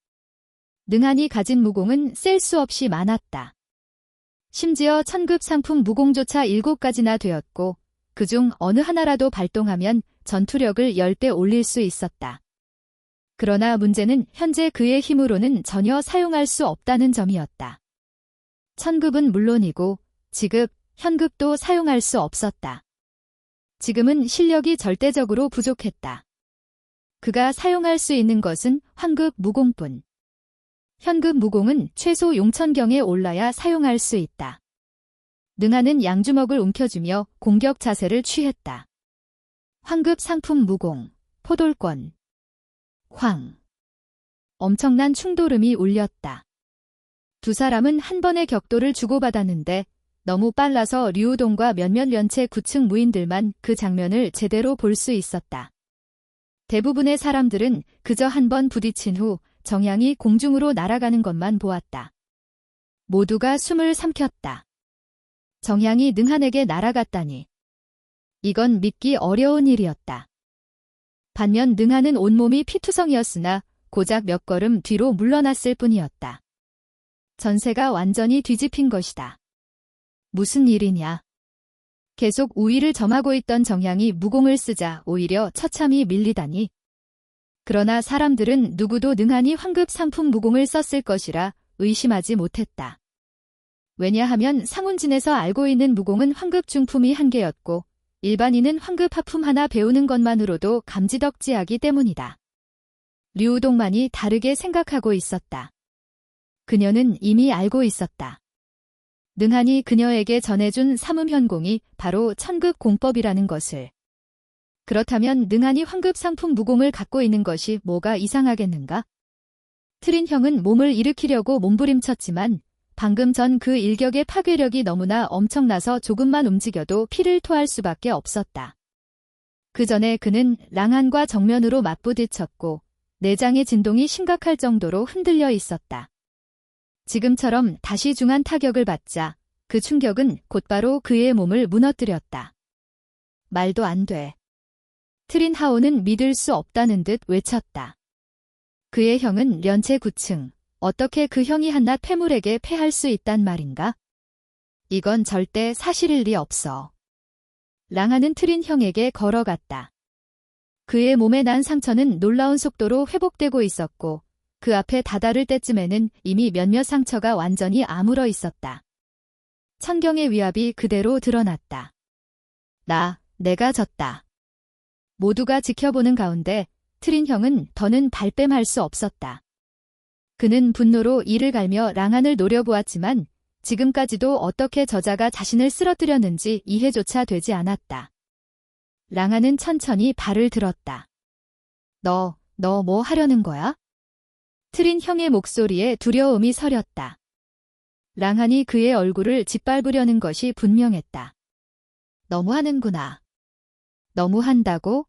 능한이 가진 무공은 셀 수 없이 많았다. 심지어 천급 상품 무공조차 7가지나 되었고 그중 어느 하나라도 발동하면 전투력을 10배 올릴 수 있었다. 그러나 문제는 현재 그의 힘으로는 전혀 사용할 수 없다는 점이었다. 천급은 물론이고 지급, 현급도 사용할 수 없었다. 지금은 실력이 절대적으로 부족했다. 그가 사용할 수 있는 것은 황급 무공뿐. 현급 무공은 최소 용천경에 올라야 사용할 수 있다. 능한은 양주먹을 움켜쥐며 공격 자세를 취했다. 황급 상품 무공, 포돌권. 황. 엄청난 충돌음이 울렸다. 두 사람은 한 번의 격돌을 주고받았는데 너무 빨라서 류우동과 몇몇 련체 9층 무인들만 그 장면을 제대로 볼 수 있었다. 대부분의 사람들은 그저 한 번 부딪힌 후 정향이 공중으로 날아가는 것만 보았다. 모두가 숨을 삼켰다. 정향이 능한에게 날아갔다니. 이건 믿기 어려운 일이었다. 반면 능한은 온몸이 피투성이었으나 고작 몇 걸음 뒤로 물러났을 뿐이었다. 전세가 완전히 뒤집힌 것이다. 무슨 일이냐. 계속 우위를 점하고 있던 정향이 무공을 쓰자 오히려 처참히 밀리다니. 그러나 사람들은 누구도 능하니 황급 상품 무공을 썼을 것이라 의심하지 못했다. 왜냐하면 상운진에서 알고 있는 무공은 황급 중품이 한 개였고 일반인은 황급 하품 하나 배우는 것만으로도 감지덕지하기 때문이다. 류우동만이 다르게 생각하고 있었다. 그녀는 이미 알고 있었다. 능한이 그녀에게 전해준 삼음현공이 바로 천급 공법이라는 것을. 그렇다면 능한이 황급 상품 무공을 갖고 있는 것이 뭐가 이상하겠는가? 트린 형은 몸을 일으키려고 몸부림쳤지만 방금 전 그 일격의 파괴력이 너무나 엄청나서 조금만 움직여도 피를 토할 수밖에 없었다. 그 전에 그는 랑한과 정면으로 맞부딪혔고 내장의 진동이 심각할 정도로 흔들려 있었다. 지금처럼 다시 중한 타격을 받자 그 충격은 곧바로 그의 몸을 무너뜨렸다. 말도 안 돼. 트린 하오는 믿을 수 없다는 듯 외쳤다. 그의 형은 련체 9층. 어떻게 그 형이 한낱 패물에게 패할 수 있단 말인가? 이건 절대 사실일 리 없어. 랑한은 트린 형에게 걸어갔다. 그의 몸에 난 상처는 놀라운 속도로 회복되고 있었고 그 앞에 다다를 때쯤에는 이미 몇몇 상처가 완전히 아물어 있었다. 천경의 위압이 그대로 드러났다. 내가 졌다. 모두가 지켜보는 가운데 트린 형은 더는 발뺌할 수 없었다. 그는 분노로 이를 갈며 랑한을 노려보았지만 지금까지도 어떻게 저자가 자신을 쓰러뜨렸는지 이해조차 되지 않았다. 랑한은 천천히 발을 들었다. 너 뭐 하려는 거야? 트린 형의 목소리에 두려움이 서렸다. 랑한이 그의 얼굴을 짓밟으려는 것이 분명했다. 너무하는구나. 너무한다고?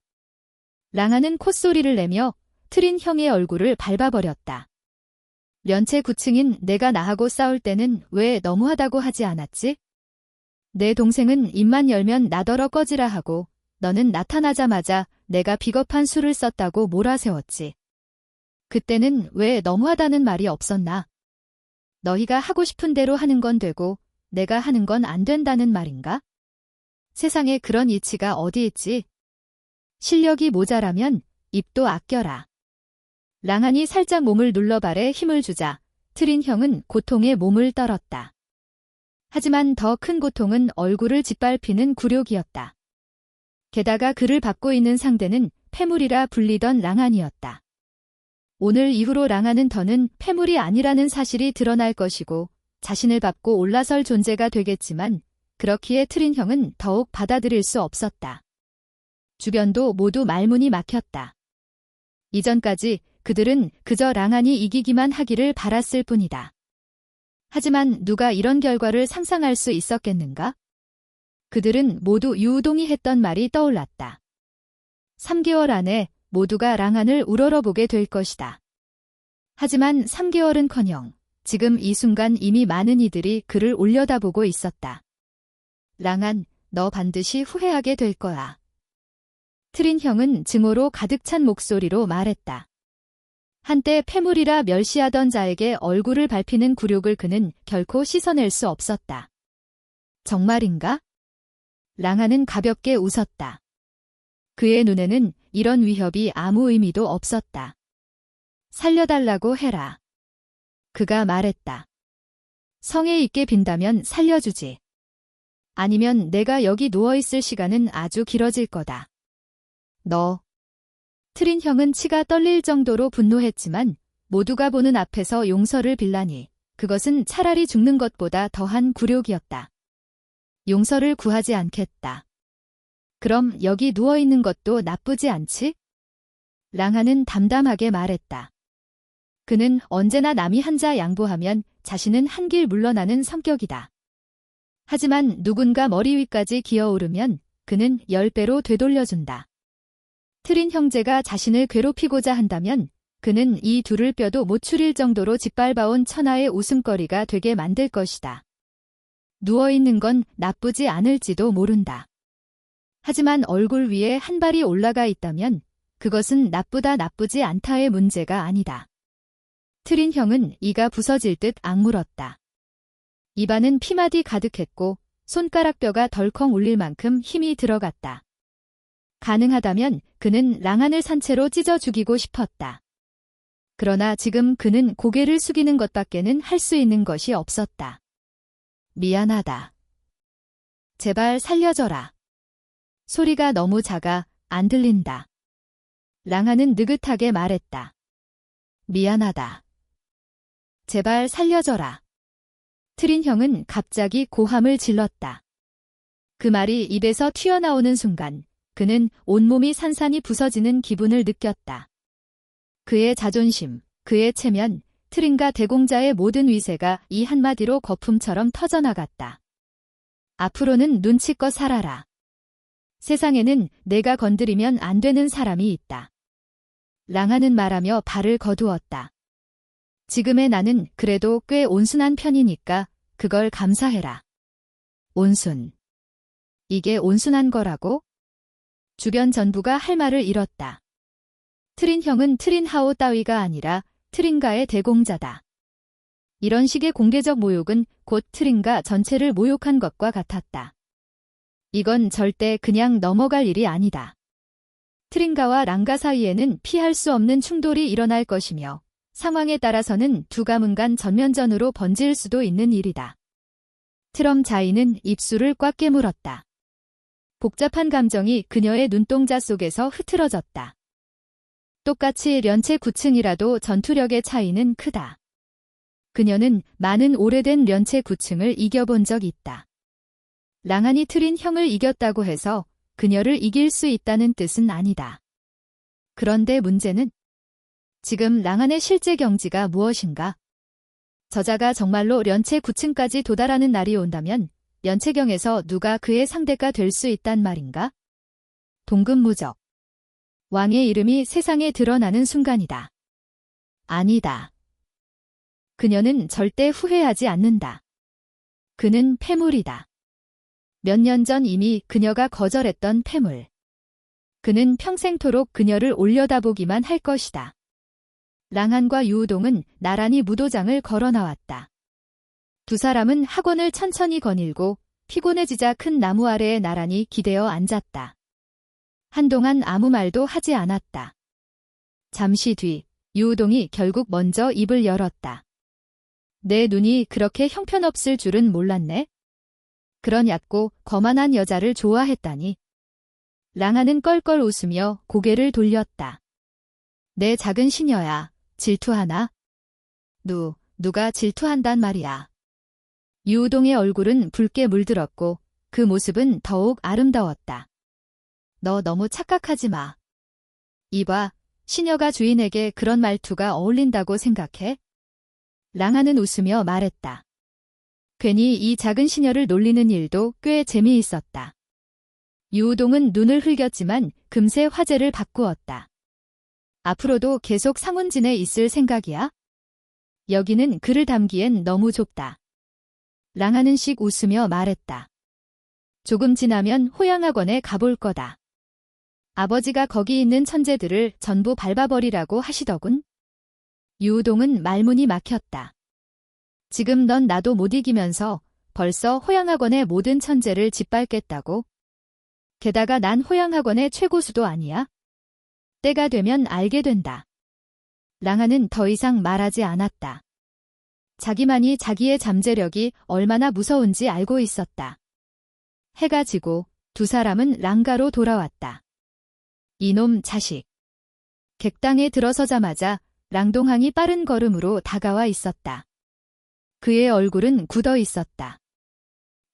랑한은 콧소리를 내며 트린 형의 얼굴을 밟아버렸다. 련체 9층인 내가 나하고 싸울 때는 왜 너무하다고 하지 않았지? 내 동생은 입만 열면 나더러 꺼지라 하고 너는 나타나자마자 내가 비겁한 수를 썼다고 몰아세웠지. 그때는 왜 너무하다는 말이 없었나? 너희가 하고 싶은 대로 하는 건 되고 내가 하는 건 안 된다는 말인가? 세상에 그런 이치가 어디 있지? 실력이 모자라면 입도 아껴라. 랑한이 살짝 몸을 눌러 발에 힘을 주자 트린 형은 고통에 몸을 떨었다. 하지만 더 큰 고통은 얼굴을 짓밟히는 굴욕이었다. 게다가 그를 밟고 있는 상대는 패물이라 불리던 랑한이었다. 오늘 이후로 랑한은 더는 패물이 아니라는 사실이 드러날 것이고 자신을 밟고 올라설 존재가 되겠지만 그렇기에 트린 형은 더욱 받아들일 수 없었다. 주변도 모두 말문이 막혔다. 이전까지 그들은 그저 랑한이 이기기만 하기를 바랐을 뿐이다. 하지만 누가 이런 결과를 상상할 수 있었겠는가? 그들은 모두 유우동이 했던 말이 떠올랐다. 3개월 안에 모두가 랑한을 우러러보게 될 것이다. 하지만 3개월은커녕 지금 이 순간 이미 많은 이들이 그를 올려다보고 있었다. 랑한, 너 반드시 후회하게 될 거야. 트린 형은 증오로 가득 찬 목소리로 말했다. 한때 패물이라 멸시하던 자에게 얼굴을 밟히는 굴욕을 그는 결코 씻어낼 수 없었다. 정말인가? 랑한은 가볍게 웃었다. 그의 눈에는 이런 위협이 아무 의미도 없었다. 살려달라고 해라. 그가 말했다. 성에 있게 빈다면 살려주지. 아니면 내가 여기 누워있을 시간은 아주 길어질 거다. 트린 형은 치가 떨릴 정도로 분노했지만 모두가 보는 앞에서 용서를 빌라니 그것은 차라리 죽는 것보다 더한 굴욕이었다. 용서를 구하지 않겠다. 그럼 여기 누워있는 것도 나쁘지 않지? 랑한은 담담하게 말했다. 그는 언제나 남이 한자 양보하면 자신은 한 길 물러나는 성격이다. 하지만 누군가 머리 위까지 기어오르면 그는 10배로 되돌려준다. 트린 형제가 자신을 괴롭히고자 한다면 그는 이 둘을 뼈도 못 추릴 정도로 짓밟아온 천하의 웃음거리가 되게 만들 것이다. 누워있는 건 나쁘지 않을지도 모른다. 하지만 얼굴 위에 한 발이 올라가 있다면 그것은 나쁘지 않다의 문제가 아니다. 트린 형은 이가 부서질 듯 악물었다. 입안은 피마디 가득했고 손가락뼈가 덜컹 울릴 만큼 힘이 들어갔다. 가능하다면 그는 랑한을 산채로 찢어 죽이고 싶었다. 그러나 지금 그는 고개를 숙이는 것밖에는 할 수 있는 것이 없었다. 미안하다. 제발 살려줘라. 소리가 너무 작아 안 들린다. 랑한은 느긋하게 말했다. 미안하다. 제발 살려줘라. 트린 형은 갑자기 고함을 질렀다. 그 말이 입에서 튀어나오는 순간 그는 온몸이 산산이 부서지는 기분을 느꼈다. 그의 자존심, 그의 체면, 트린과 대공자의 모든 위세가 이 한마디로 거품처럼 터져나갔다. 앞으로는 눈치껏 살아라. 세상에는 내가 건드리면 안 되는 사람이 있다. 랑한은 말하며 발을 거두었다. 지금의 나는 그래도 꽤 온순한 편이니까 그걸 감사해라. 온순. 이게 온순한 거라고? 주변 전부가 할 말을 잃었다. 트린 형은 트린 하오 따위가 아니라 트린가의 대공자다. 이런 식의 공개적 모욕은 곧 트린가 전체를 모욕한 것과 같았다. 이건 절대 그냥 넘어갈 일이 아니다. 트린가와 랑가 사이에는 피할 수 없는 충돌이 일어날 것이며 상황에 따라서는 두 가문 간 전면전으로 번질 수도 있는 일이다. 트럼 자이는 입술을 꽉 깨물었다. 복잡한 감정이 그녀의 눈동자 속에서 흐트러졌다. 똑같이 련체 9층이라도 전투력의 차이는 크다. 그녀는 많은 오래된 련체 9층을 이겨본 적 있다. 랑한이 트린 형을 이겼다고 해서 그녀를 이길 수 있다는 뜻은 아니다. 그런데 문제는 지금 랑한의 실제 경지가 무엇인가? 저자가 정말로 련체 9층까지 도달하는 날이 온다면 련체경에서 누가 그의 상대가 될 수 있단 말인가? 동급무적. 왕의 이름이 세상에 드러나는 순간이다. 아니다. 그녀는 절대 후회하지 않는다. 그는 패물이다. 몇 년 전 이미 그녀가 거절했던 패물. 그는 평생토록 그녀를 올려다보기만 할 것이다. 랑한과 유우동은 나란히 무도장을 걸어 나왔다. 두 사람은 학원을 천천히 거닐고 피곤해지자 큰 나무 아래에 나란히 기대어 앉았다. 한동안 아무 말도 하지 않았다. 잠시 뒤 유우동이 결국 먼저 입을 열었다. 내 눈이 그렇게 형편없을 줄은 몰랐네. 그런 얕고 거만한 여자를 좋아했다니. 랑한은 껄껄 웃으며 고개를 돌렸다. 내 작은 시녀야, 질투하나? 누가 질투한단 말이야. 유우동의 얼굴은 붉게 물들었고 그 모습은 더욱 아름다웠다. 너 너무 착각하지 마. 이봐, 시녀가 주인에게 그런 말투가 어울린다고 생각해? 랑한은 웃으며 말했다. 괜히 이 작은 시녀를 놀리는 일도 꽤 재미있었다. 유우동은 눈을 흘겼지만 금세 화제를 바꾸었다. 앞으로도 계속 상운진에 있을 생각이야? 여기는 그를 담기엔 너무 좁다. 랑한은 씩 웃으며 말했다. 조금 지나면 호양학원에 가볼 거다. 아버지가 거기 있는 천재들을 전부 밟아버리라고 하시더군. 유우동은 말문이 막혔다. 지금 넌 나도 못 이기면서 벌써 호양학원의 모든 천재를 짓밟겠다고? 게다가 난 호양학원의 최고수도 아니야? 때가 되면 알게 된다. 랑한은 더 이상 말하지 않았다. 자기만이 자기의 잠재력이 얼마나 무서운지 알고 있었다. 해가 지고 두 사람은 랑가로 돌아왔다. 이놈 자식. 객당에 들어서자마자 랑동항이 빠른 걸음으로 다가와 있었다. 그의 얼굴은 굳어 있었다.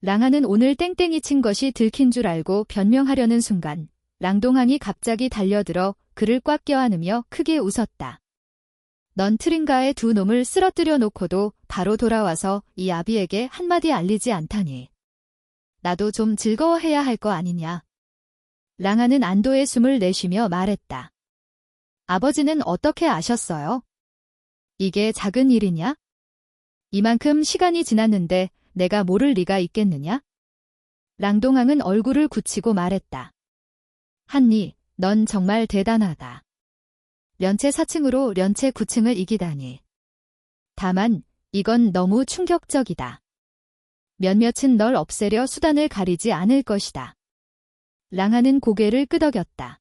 랑한은 오늘 땡땡이 친 것이 들킨 줄 알고 변명하려는 순간 랑동항이 갑자기 달려들어 그를 꽉 껴안으며 크게 웃었다. 넌 트린가의 두 놈을 쓰러뜨려 놓고도 바로 돌아와서 이 아비에게 한마디 알리지 않다니. 나도 좀 즐거워해야 할 거 아니냐. 랑한은 안도의 숨을 내쉬며 말했다. 아버지는 어떻게 아셨어요? 이게 작은 일이냐? 이만큼 시간이 지났는데 내가 모를 리가 있겠느냐? 랑동항은 얼굴을 굳히고 말했다. 한니, 넌 정말 대단하다. 련체 4층으로 련체 9층을 이기다니. 다만 이건 너무 충격적이다. 몇몇은 널 없애려 수단을 가리지 않을 것이다. 랑하는 고개를 끄덕였다.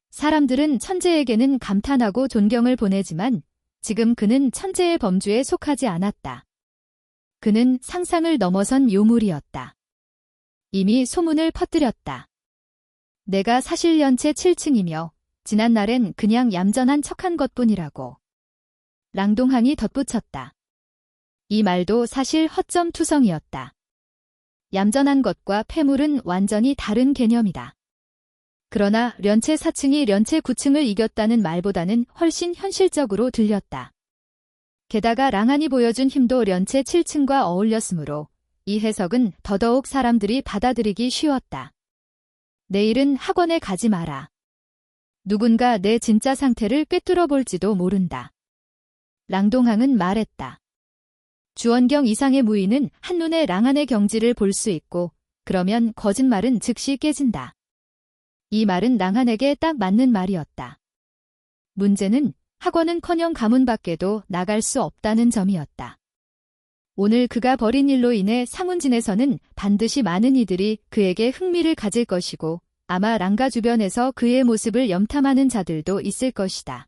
사람들은 천재에게는 감탄하고 존경을 보내지만 지금 그는 천재의 범주에 속하지 않았다. 그는 상상을 넘어선 요물이었다. 이미 소문을 퍼뜨렸다. 내가 사실 연체 7층이며 지난날엔 그냥 얌전한 척한 것뿐이라고. 랑동항이 덧붙였다. 이 말도 사실 허점투성이었다. 얌전한 것과 폐물은 완전히 다른 개념이다. 그러나 련체 4층이 련체 9층을 이겼다는 말보다는 훨씬 현실적으로 들렸다. 게다가 랑한이 보여준 힘도 련체 7층과 어울렸으므로 이 해석은 더더욱 사람들이 받아들이기 쉬웠다. 내일은 학원에 가지 마라. 누군가 내 진짜 상태를 꿰뚫어 볼지도 모른다. 랑동항은 말했다. 주원경 이상의 무인은 한눈에 랑한의 경지를 볼 수 있고 그러면 거짓말은 즉시 깨진다. 이 말은 랑한에게 딱 맞는 말이었다. 문제는 학원은커녕 가문 밖에도 나갈 수 없다는 점이었다. 오늘 그가 벌인 일로 인해 상운진에서는 반드시 많은 이들이 그에게 흥미를 가질 것이고 아마 랑가 주변에서 그의 모습을 염탐하는 자들도 있을 것이다.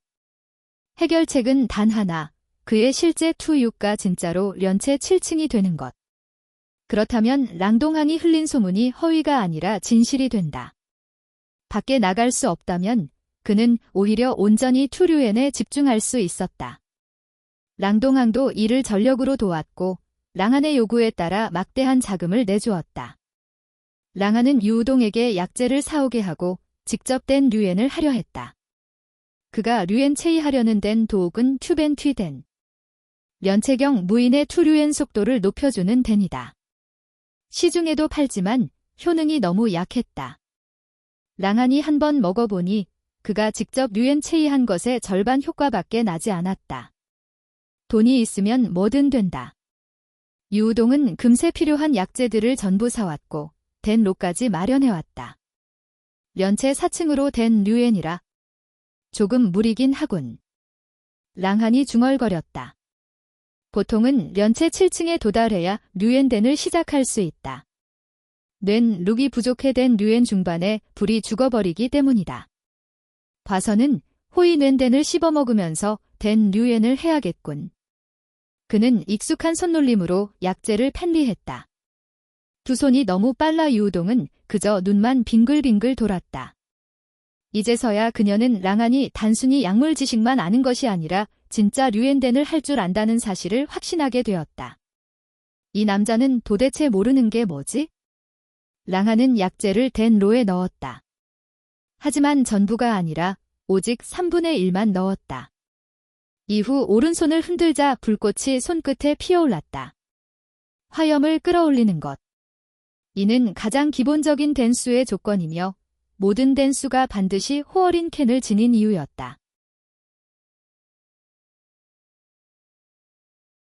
해결책은 단 하나, 그의 실제 투유가 진짜로 련체 7층이 되는 것. 그렇다면 랑동항이 흘린 소문이 허위가 아니라 진실이 된다. 밖에 나갈 수 없다면 그는 오히려 온전히 투류엔에 집중할 수 있었다. 랑동항도 이를 전력으로 도왔고 랑한의 요구에 따라 막대한 자금을 내주었다. 랑한은 유우동에게 약재를 사오게 하고 직접 된 류엔을 하려 했다. 그가 류엔 체이하려는 된 도옥은 튜벤튀덴. 련체경 무인의 투류엔 속도를 높여주는 덴이다. 시중에도 팔지만 효능이 너무 약했다. 랑한이 한번 먹어보니 그가 직접 류엔 체이한 것의 절반 효과밖에 나지 않았다. 돈이 있으면 뭐든 된다. 유우동은 금세 필요한 약재들을 전부 사왔고 된 로까지 마련해왔다. 련체 4층으로 된 류엔이라 조금 무리긴 하군. 랑한이 중얼거렸다. 보통은 련체 7층에 도달해야 류엔덴을 시작할 수 있다. 낸 룩이 부족해 된 류엔 중반에 불이 죽어버리기 때문이다. 봐서는 호이 낸덴을 씹어먹으면서 된 류엔을 해야겠군. 그는 익숙한 손놀림으로 약재를 펜리했다. 두 손이 너무 빨라 유우동은 그저 눈만 빙글빙글 돌았다. 이제서야 그녀는 랑한이 단순히 약물 지식만 아는 것이 아니라 진짜 류엔덴을 할 줄 안다는 사실을 확신하게 되었다. 이 남자는 도대체 모르는 게 뭐지? 랑한은 약재를 된 로에 넣었다. 하지만 전부가 아니라 오직 3분의 1만 넣었다. 이후 오른손을 흔들자 불꽃이 손끝에 피어올랐다. 화염을 끌어올리는 것. 이는 가장 기본적인 댄수의 조건이며 모든 댄수가 반드시 호어린 캔을 지닌 이유였다.